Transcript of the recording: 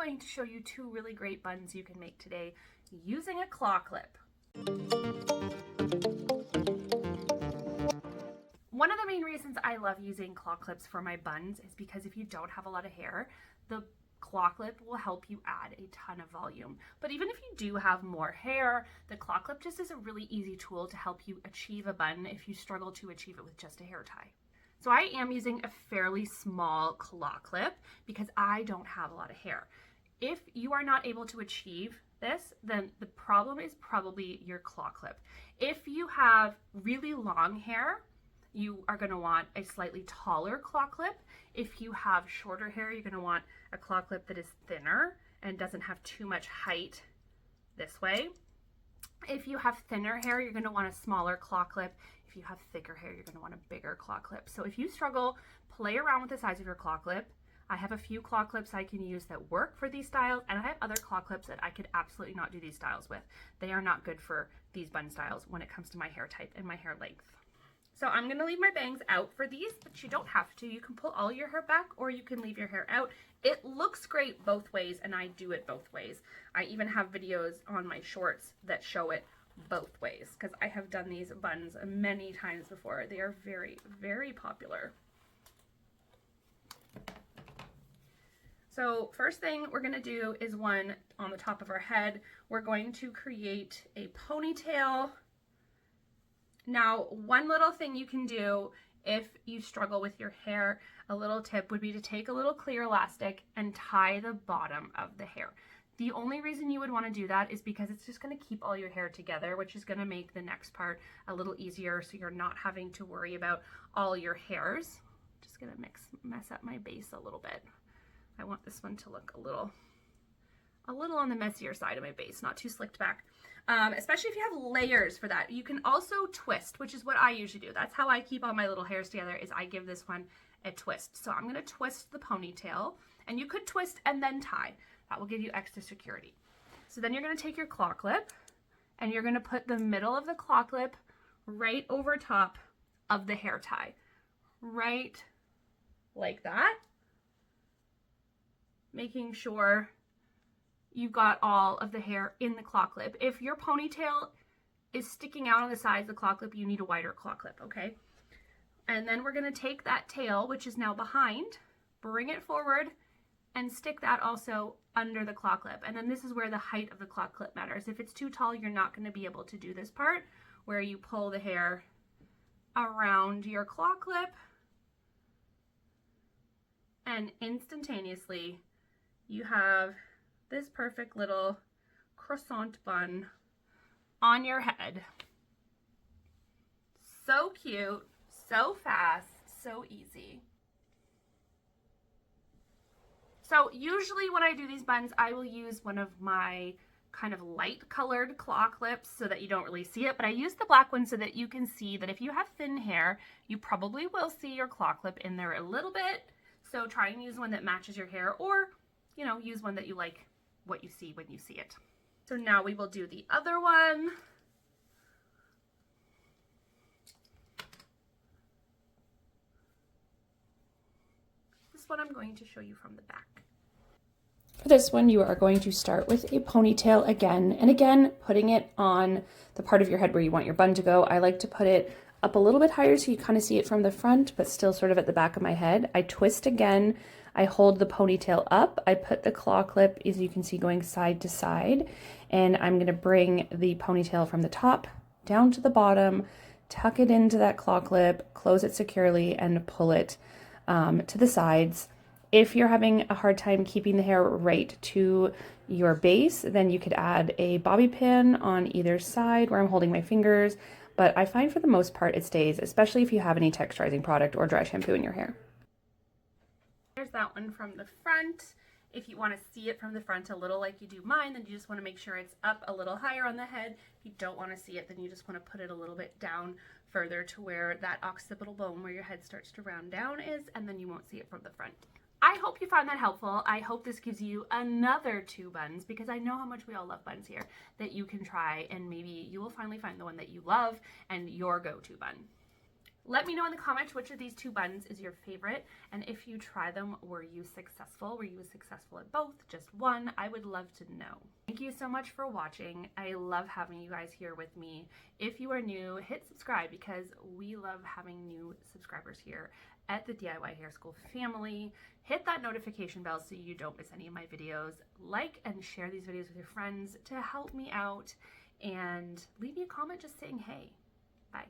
going to show you two really great buns you can make today using a claw clip. One of the main reasons I love using claw clips for my buns is because if you don't have a lot of hair, the claw clip will help you add a ton of volume. But even if you do have more hair, the claw clip just is a really easy tool to help you achieve a bun if you struggle to achieve it with just a hair tie. So I am using a fairly small claw clip because I don't have a lot of hair. If you are not able to achieve this, then the problem is probably your claw clip. If you have really long hair, you are going to want a slightly taller claw clip. If you have shorter hair, you're going to want a claw clip that is thinner and doesn't have too much height this way. If you have thinner hair, you're going to want a smaller claw clip. If you have thicker hair, you're going to want a bigger claw clip. So if you struggle, play around with the size of your claw clip. I have a few claw clips I can use that work for these styles, and I have other claw clips that I could absolutely not do these styles with. They are not good for these bun styles when it comes to my hair type and my hair length. So I'm going to leave my bangs out for these, but you don't have to. You can pull all your hair back or you can leave your hair out. It looks great both ways, and I do it both ways. I even have videos on my shorts that show it both ways because I have done these buns many times before. They are very, very popular. So first thing we're going to do is one on the top of our head. We're going to create a ponytail. Now, one little thing you can do if you struggle with your hair, a little tip would be to take a little clear elastic and tie the bottom of the hair. The only reason you would want to do that is because it's just going to keep all your hair together, which is going to make the next part a little easier so you're not having to worry about all your hairs. Just going to mess up my base a little bit. I want this one to look a little on the messier side of my base, not too slicked back. Especially if you have layers for that. You can also twist, which is what I usually do. That's how I keep all my little hairs together, is I give this one a twist. So I'm going to twist the ponytail, and you could twist and then tie. That will give you extra security. So then you're going to take your claw clip, and you're going to put the middle of the claw clip right over top of the hair tie. Right like that. Making sure you've got all of the hair in the claw clip. If your ponytail is sticking out on the sides of the claw clip, you need a wider claw clip, okay? And then we're gonna take that tail, which is now behind, bring it forward, and stick that also under the claw clip. And then this is where the height of the claw clip matters. If it's too tall, you're not gonna be able to do this part where you pull the hair around your claw clip, and instantaneously you have this perfect little croissant bun on your head. So cute, so fast, so easy. So usually when I do these buns, I will use one of my kind of light colored claw clips so that you don't really see it, but I use the black one so that you can see that if you have thin hair, you probably will see your claw clip in there a little bit. So try and use one that matches your hair, or, you know, use one that you like what you see when you see it. So now we will do the other one. This one I'm going to show you from the back. For this one, you are going to start with a ponytail again, and again, putting it on the part of your head where you want your bun to go. I like to put it up a little bit higher so you kind of see it from the front, but still sort of at the back of my head. I twist again. I hold the ponytail up. I put the claw clip, as you can see, going side to side, and I'm going to bring the ponytail from the top down to the bottom, tuck it into that claw clip, close it securely, and pull it to the sides. If you're having a hard time keeping the hair right to your base, then you could add a bobby pin on either side where I'm holding my fingers, but I find for the most part it stays, especially if you have any texturizing product or dry shampoo in your hair. There's that one from the front. If you want to see it from the front a little like you do mine, then you just want to make sure it's up a little higher on the head. If you don't want to see it, then you just want to put it a little bit down further to where that occipital bone where your head starts to round down is, and then you won't see it from the front. I hope you found that helpful. I hope this gives you another two buns, because I know how much we all love buns here, that you can try, and maybe you will finally find the one that you love and your go-to bun. Let me know in the comments which of these two buns is your favorite, and if you try them, were you successful? Were you successful at both? Just one? I would love to know. Thank you so much for watching. I love having you guys here with me. If you are new, hit subscribe because we love having new subscribers here at the DIY Hair School family. Hit that notification bell so you don't miss any of my videos. Like and share these videos with your friends to help me out, and leave me a comment just saying hey. Bye.